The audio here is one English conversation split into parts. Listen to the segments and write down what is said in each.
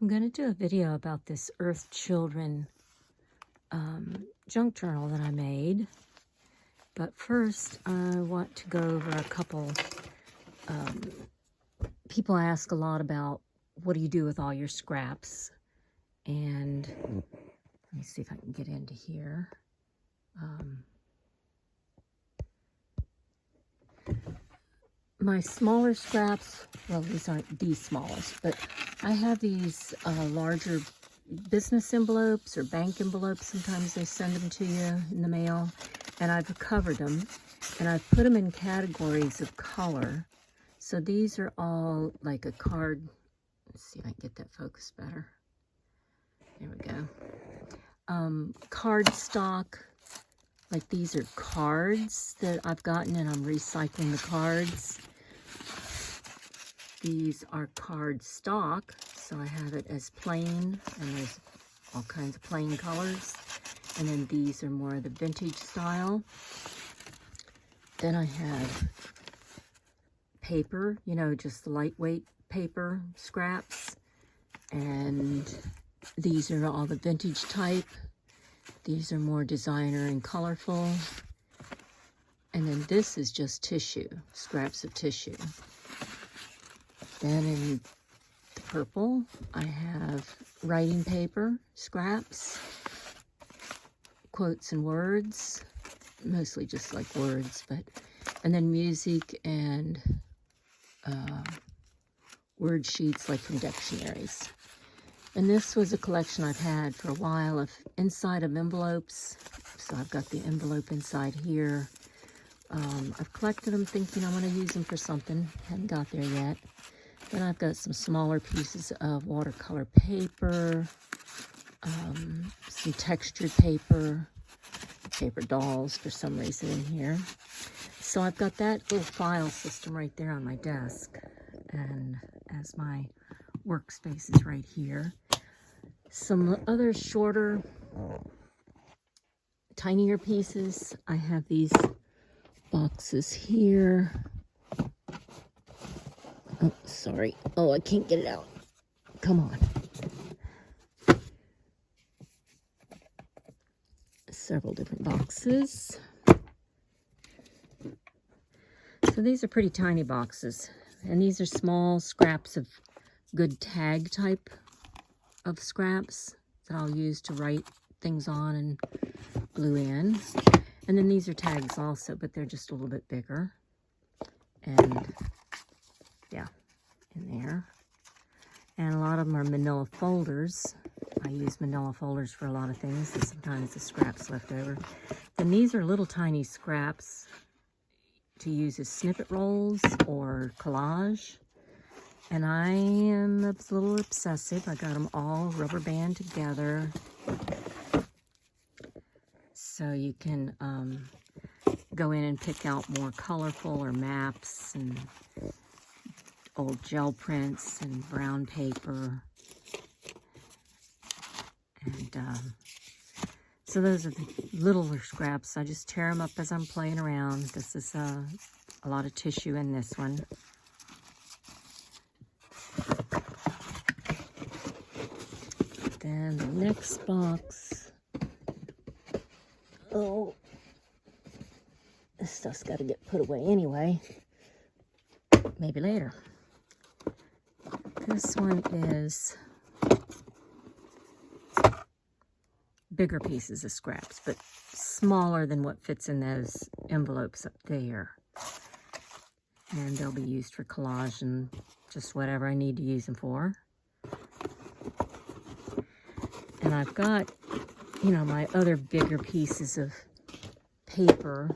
I'm going to do a video about this Earth Children junk journal that I made. But first, I want to go over a couple. People ask a lot about what do you do with all your scraps. And let me see if I can get into here. My smaller scraps, well, these aren't the smallest, but I have these larger business envelopes or bank envelopes. Sometimes they send them to you in the mail, and I've covered them and I've put them in categories of color. So these are all like a card. Let's see if I can get that focus better. There we go. Card stock. Like these are cards that I've gotten and I'm recycling the cards. These are card stock, so I have it as plain, and there's all kinds of plain colors. And then these are more of the vintage style. Then I have paper, you know, just lightweight paper scraps. And these are all the vintage type. These are more designer and colorful. And then this is just tissue, scraps of tissue. Then in the purple, I have writing paper, scraps, quotes and words, mostly just like words, and then music and word sheets like from dictionaries. And this was a collection I've had for a while of inside of envelopes. So I've got the envelope inside here. I've collected them thinking I'm going to use them for something. Haven't got there yet. Then I've got some smaller pieces of watercolor paper, some textured paper, paper dolls for some reason in here. So I've got that little file system right there on my desk. And as my workspace is right here. Some other shorter, tinier pieces. I have these boxes here. Oh, sorry. Oh, I can't get it out. Come on. Several different boxes. So these are pretty tiny boxes. And these are small scraps of good tag type of scraps that I'll use to write things on and glue in. And then these are tags also, but they're just a little bit bigger. And yeah, in there. And a lot of them are manila folders. I use manila folders for a lot of things, and sometimes the scraps left over. And these are little tiny scraps to use as snippet rolls or collage. And I am a little obsessive. I got them all rubber band together. So you can go in and pick out more colorful or maps and old gel prints and brown paper. And so those are the littler scraps. I just tear them up as I'm playing around. This is a lot of tissue in this one. Then the next box. Oh, this stuff's got to get put away anyway. Maybe later. This one is bigger pieces of scraps, but smaller than what fits in those envelopes up there. And they'll be used for collage and just whatever I need to use them for. And I've got, you know, my other bigger pieces of paper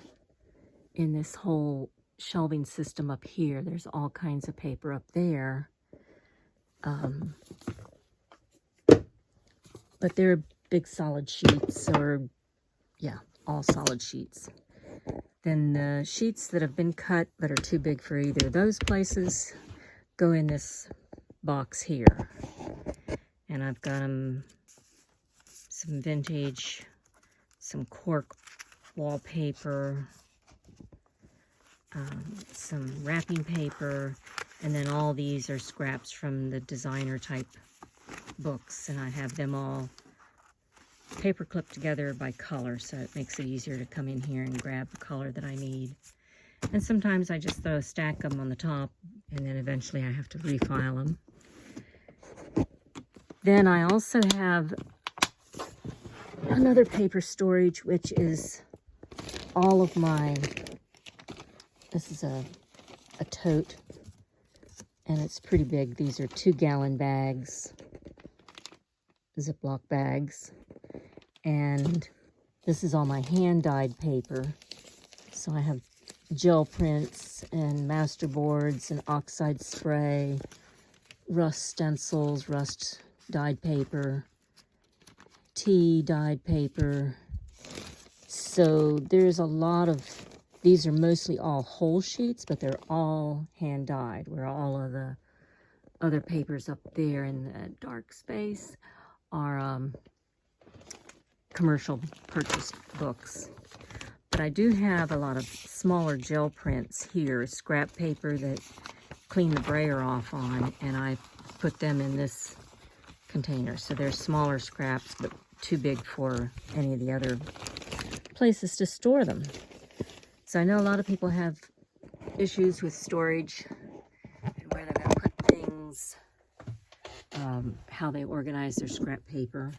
in this whole shelving system up here. There's all kinds of paper up there. But they're big solid sheets, or yeah, all solid sheets. Then the sheets that have been cut but are too big for either of those places go in this box here. And I've got some vintage, some cork wallpaper, some wrapping paper, and then all these are scraps from the designer type books, and I have them all paper clipped together by color, so it makes it easier to come in here and grab the color that I need. And sometimes I just stack them on the top, and then eventually I have to refile them. Then I also have another paper storage, which is all of my, this is a tote, and it's pretty big. These are 2-gallon bags, Ziploc bags, and this is all my hand-dyed paper. So I have gel prints and master boards and oxide spray, rust stencils, rust dyed paper, tea dyed paper. So there's a lot of, these are mostly all whole sheets, but they're all hand dyed, where all of the other papers up there in the dark space are commercial purchased books. But I do have a lot of smaller gel prints here, scrap paper that clean the brayer off on, and I put them in this container. So they're smaller scraps, but too big for any of the other places to store them. So I know a lot of people have issues with storage and where they're going to put things, how they organize their scrap paper.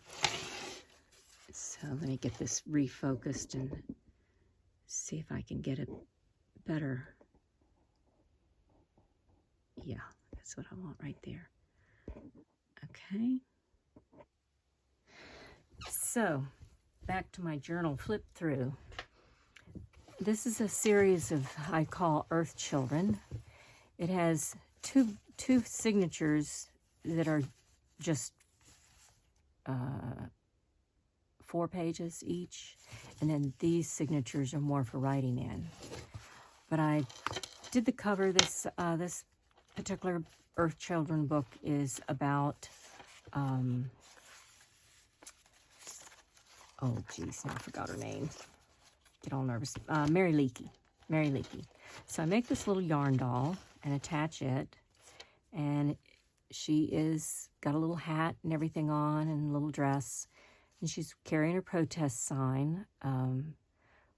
So let me get this refocused and see if I can get it better. Yeah, that's what I want right there. Okay. So, back to my journal flip through. This is a series of, I call Earth Children. It has two signatures that are just 4 pages each, and then these signatures are more for writing in. But I did the cover. This particular Earth Children book is about oh geez, now I forgot her name. Get all nervous. Mary Leakey. Mary Leakey. So I make this little yarn doll and attach it, and she is got a little hat and everything on and a little dress, and she's carrying her protest sign.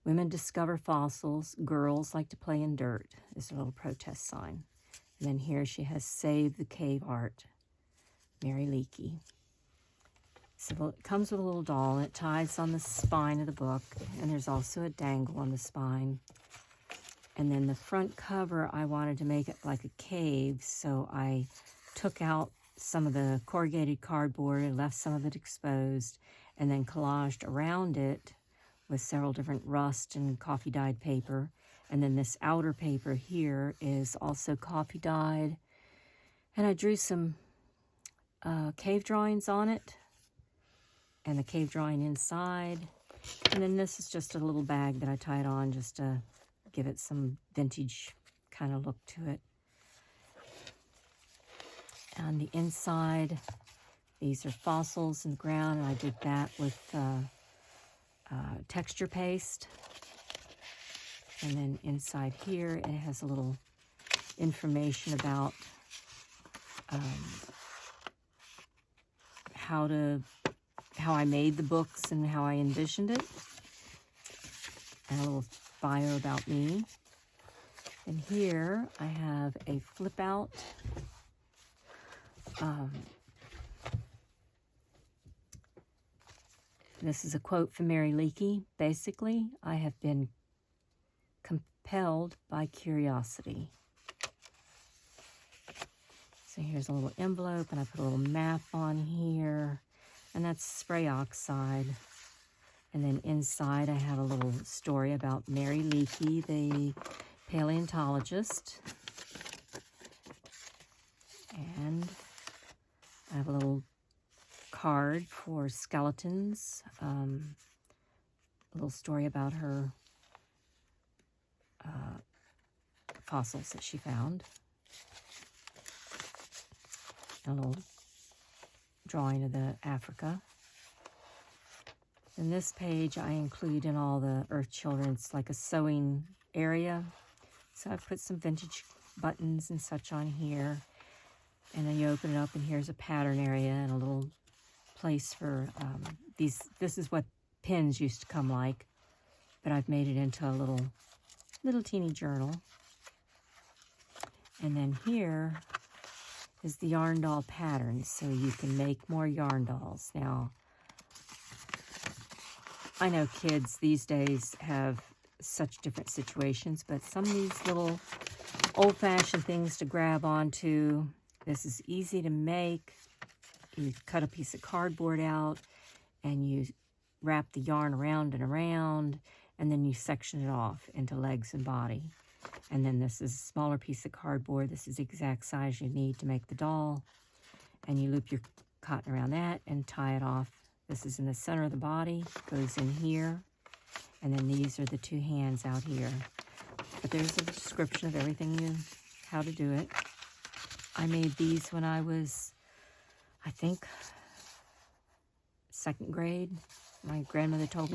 Women discover fossils. Girls like to play in dirt is a little protest sign. And then here she has Save the Cave Art, Mary Leakey. So it comes with a little doll, and it ties on the spine of the book, and there's also a dangle on the spine. And then the front cover, I wanted to make it like a cave, so I took out some of the corrugated cardboard and left some of it exposed, and then collaged around it with several different rust and coffee dyed paper. And then this outer paper here is also coffee dyed. And I drew some cave drawings on it, and the cave drawing inside. And then this is just a little bag that I tied on just to give it some vintage kind of look to it. On the inside, these are fossils in the ground, and I did that with texture paste. And then inside here, it has a little information about how I made the books and how I envisioned it, and a little bio about me. And here I have a flip out. This is a quote from Mary Leakey. Basically, I have been compelled by curiosity. So here's a little envelope, and I put a little map on here, and that's spray oxide. And then inside I have a little story about Mary Leakey, the paleontologist. And I have a little card for skeletons, a little story about her fossils that she found. A little drawing of the Africa. In this page, I include in all the Earth Children, it's like a sewing area. So I've put some vintage buttons and such on here. And then you open it up, and here's a pattern area and a little place for these. This is what pins used to come like, but I've made it into a little teeny journal. And then here is the yarn doll pattern, so you can make more yarn dolls. Now, I know kids these days have such different situations, but some of these little old-fashioned things to grab onto. This is easy to make. You cut a piece of cardboard out, and you wrap the yarn around and around, and then you section it off into legs and body. And then this is a smaller piece of cardboard. This is the exact size you need to make the doll. And you loop your cotton around that and tie it off. This is in the center of the body, goes in here. And then these are the two hands out here. But there's a description of everything, how to do it. I made these when I was, I think, 2nd grade. My grandmother showed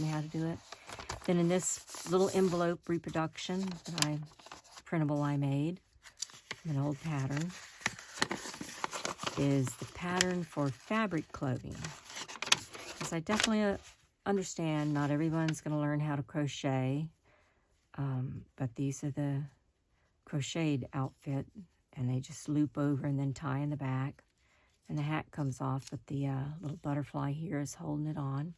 me how to do it. Then in this little envelope reproduction printable I made, an old pattern, is the pattern for fabric clothing. Because I definitely understand not everyone's going to learn how to crochet, but these are the crocheted outfit, and they just loop over and then tie in the back. And the hat comes off, but the little butterfly here is holding it on.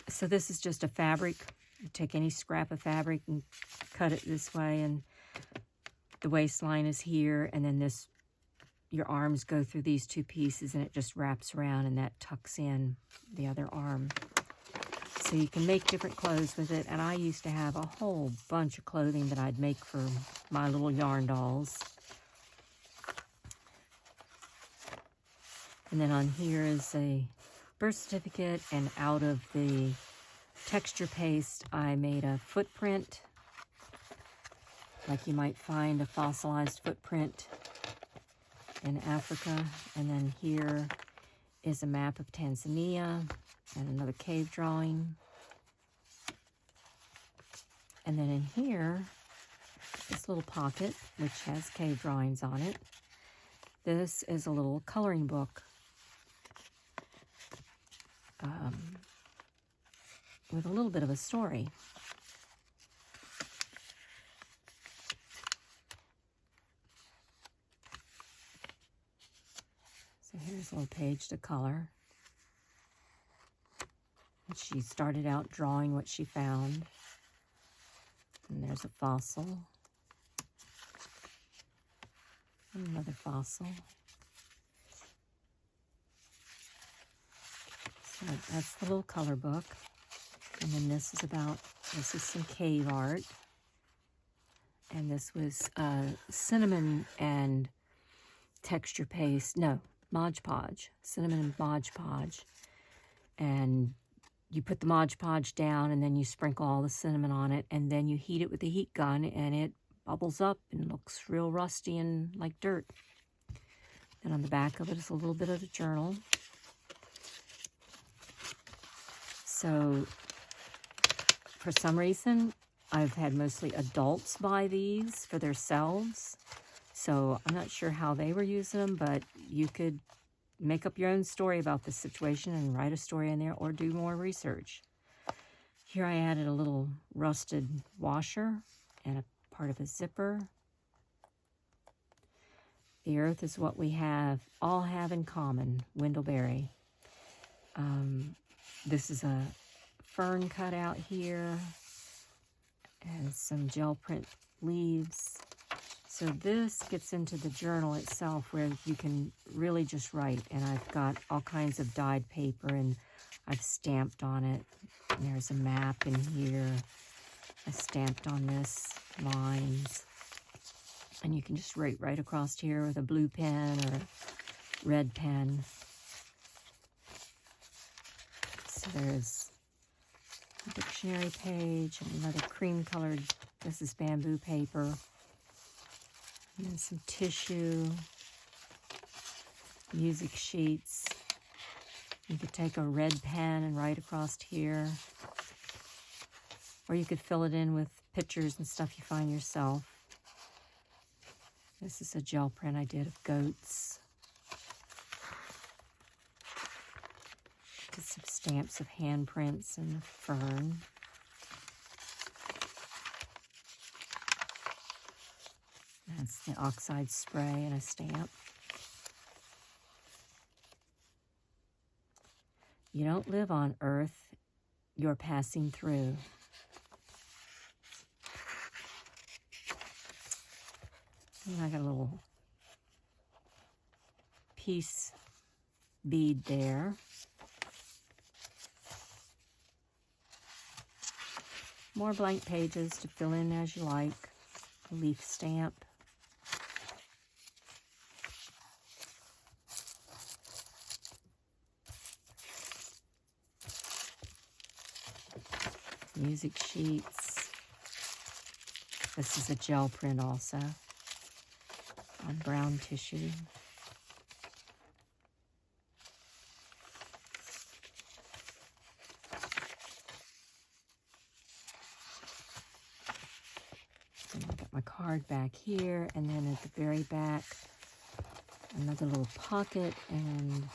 So this is just a fabric. You take any scrap of fabric and cut it this way, and the waistline is here, and then your arms go through these two pieces, and it just wraps around, and that tucks in the other arm. So you can make different clothes with it, and I used to have a whole bunch of clothing that I'd make for my little yarn dolls. And then on here is a birth certificate, and out of the texture paste, I made a footprint, like you might find a fossilized footprint in Africa. And then here is a map of Tanzania and another cave drawing. And then in here, this little pocket, which has cave drawings on it. This is a little coloring book with a little bit of a story. So here's a little page to color. And she started out drawing what she found. And there's a fossil. And another fossil. So that's the little color book. And then this is some cave art. And this was cinnamon and texture paste. No, Mod Podge. Cinnamon and Mod Podge. And you put the Mod Podge down, and then you sprinkle all the cinnamon on it, and then you heat it with a heat gun, and it bubbles up and looks real rusty and like dirt. And on the back of it is a little bit of the journal. So for some reason, I've had mostly adults buy these for themselves. So I'm not sure how they were using them, but you could make up your own story about this situation and write a story in there, or do more research. Here I added a little rusted washer and a part of a zipper. The earth is what we all have in common, Windleberry. This is a fern cutout here and some gel print leaves. So this gets into the journal itself, where you can really just write. And I've got all kinds of dyed paper, and I've stamped on it. And there's a map in here. I stamped on this, lines. And you can just write right across here with a blue pen or a red pen. So there's a dictionary page and another cream colored, this is bamboo paper. And then some tissue, music sheets. You could take a red pen and write across here. Or you could fill it in with pictures and stuff you find yourself. This is a gel print I did of goats. Did some stamps of handprints and a fern. That's the oxide spray and a stamp. You don't live on Earth, you're passing through. And I got a little peace bead there. More blank pages to fill in as you like. A leaf stamp. Music sheets. This is a gel print also on brown tissue. And I got my card back here, and then at the very back, another little pocket, and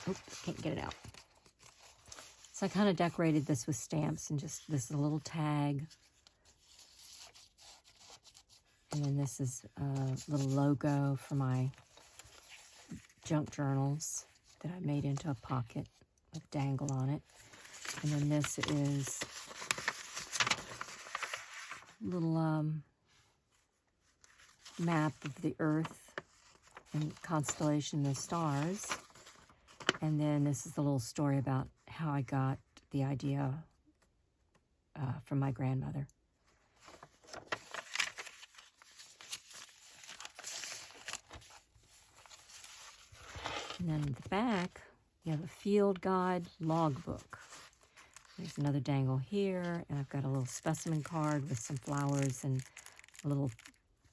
oops, can't get it out. So I kind of decorated this with stamps and just this is a little tag. And then this is a little logo for my junk journals that I made into a pocket with a dangle on it. And then this is a little map of the Earth and constellation of the stars. And then this is the little story about how I got the idea from my grandmother. And then at the back, you have a field guide logbook. There's another dangle here, and I've got a little specimen card with some flowers and little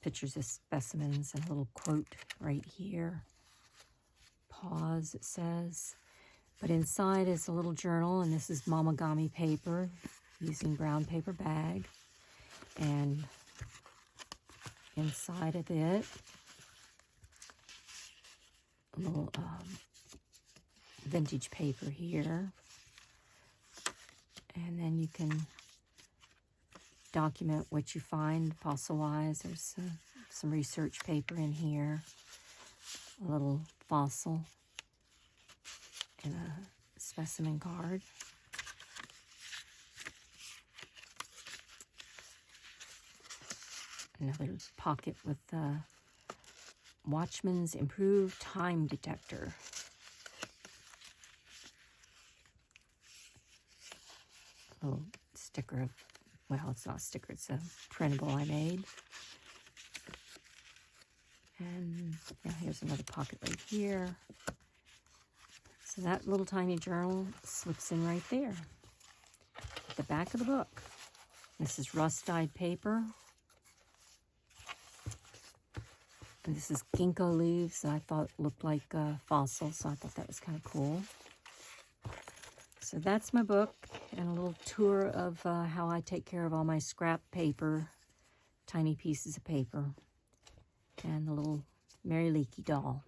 pictures of specimens and a little quote right here. Pause, it says. But inside is a little journal, and this is mamagami paper using brown paper bag. And inside of it, a little vintage paper here. And then you can document what you find fossil-wise. There's some research paper in here, a little fossil, and a specimen card. Another pocket with Watchman's Improved Time Detector. A little sticker of, well, it's not a sticker, it's a printable I made. And now here's another pocket right here. So that little tiny journal slips in right there at the back of the book. This is rust-dyed paper. And this is ginkgo leaves that I thought looked like fossils, so I thought that was kind of cool. So that's my book, and a little tour of how I take care of all my scrap paper, tiny pieces of paper, and the little Mary Leakey doll.